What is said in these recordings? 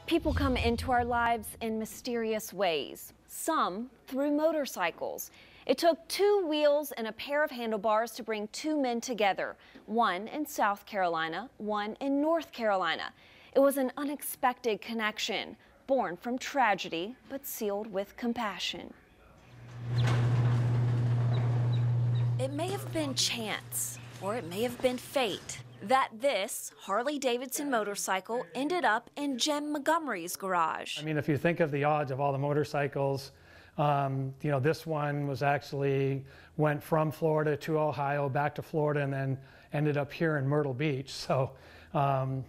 People come into our lives in mysterious ways, some through motorcycles. It took two wheels and a pair of handlebars to bring two men together, one in South Carolina, one in North Carolina. It was an unexpected connection, born from tragedy, but sealed with compassion. It may have been chance, or it may have been fate, that this Harley-Davidson motorcycle ended up in Jim Montgomery's garage. I mean, if you think of the odds of all the motorcycles, this one went from Florida to Ohio, back to Florida, and then ended up here in Myrtle Beach. So, and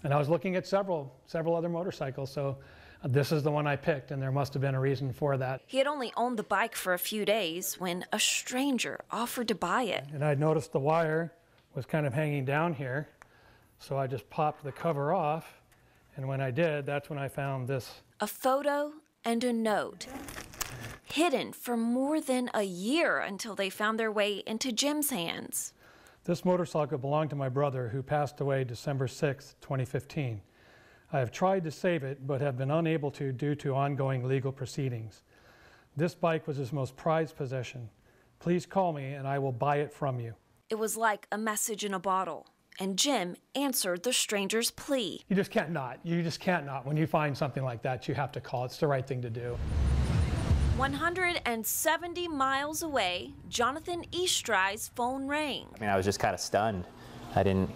I was looking at several other motorcycles. So this is the one I picked, and there must have been a reason for that. He had only owned the bike for a few days when a stranger offered to buy it. And I noticed the wire was kind of hanging down here. So I just popped the cover off. And when I did, that's when I found this. A photo and a note, hidden for more than a year until they found their way into Jim's hands. This motorcycle belonged to my brother, who passed away December 6, 2015. I have tried to save it, but have been unable to due to ongoing legal proceedings. This bike was his most prized possession. Please call me and I will buy it from you. It was like a message in a bottle, and Jim answered the stranger's plea. You just can't not. You just can't not. When you find something like that, you have to call. It's the right thing to do. 170 miles away, Jonathan Eastry's phone rang. I mean, I was just kind of stunned. I didn't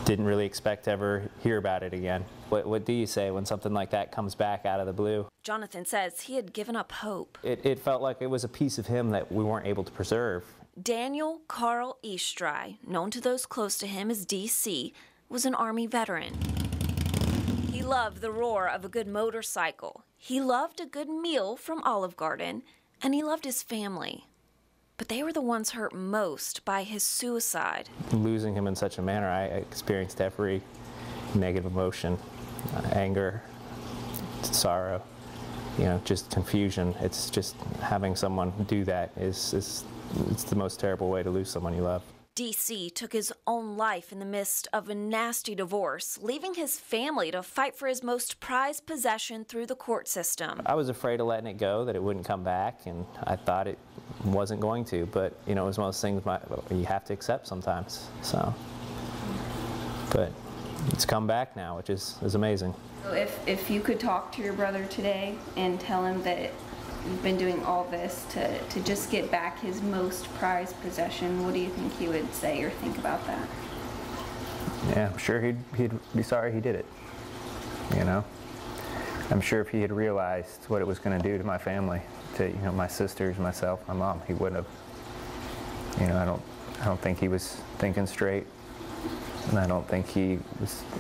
really expect to ever hear about it again. What do you say when something like that comes back out of the blue? Jonathan says he had given up hope. It felt like it was a piece of him that we weren't able to preserve. Daniel Carl Eastry, known to those close to him as DC, was an Army veteran. He loved the roar of a good motorcycle. He loved a good meal from Olive Garden, and he loved his family. But they were the ones hurt most by his suicide. Losing him in such a manner, I experienced every negative emotion, anger, sorrow, just confusion. It's just having someone do that it's the most terrible way to lose someone you love. DC took his own life in the midst of a nasty divorce, leaving his family to fight for his most prized possession through the court system. I was afraid of letting it go, that it wouldn't come back, and I thought it wasn't going to, but it was one of those things you have to accept sometimes. So, but it's come back now, which is amazing. So if you could talk to your brother today and tell him that you've been doing all this to just get back his most prized possession, what do you think he would say or think about that? Yeah, I'm sure he'd be sorry he did it. I'm sure if he had realized what it was going to do to my family, to my sisters, myself, my mom, he wouldn't have. I don't think he was thinking straight, and I don't think he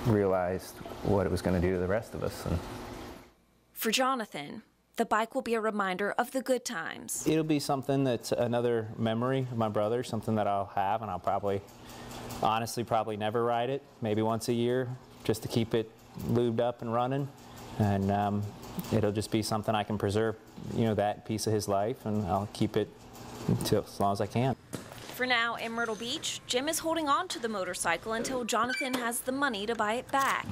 realized what it was going to do to the rest of us. For Jonathan, the bike will be a reminder of the good times. It'll be something that's another memory of my brother, something that I'll have, and I'll honestly probably never ride it, maybe once a year, just to keep it lubed up and running. And it'll just be something I can preserve, that piece of his life, and I'll keep it as long as I can. For now, in Myrtle Beach, Jim is holding on to the motorcycle until Jonathan has the money to buy it back.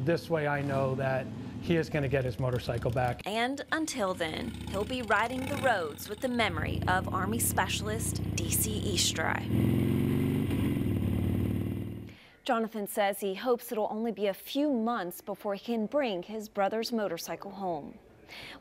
This way I know that he is going to get his motorcycle back. And until then, he'll be riding the roads with the memory of Army Specialist DC Eastry. Jonathan says he hopes it'll only be a few months before he can bring his brother's motorcycle home.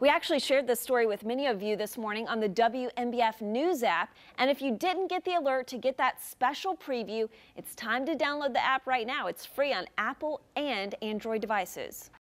We actually shared this story with many of you this morning on the WNBF News app, and if you didn't get the alert to get that special preview, it's time to download the app right now. It's free on Apple and Android devices.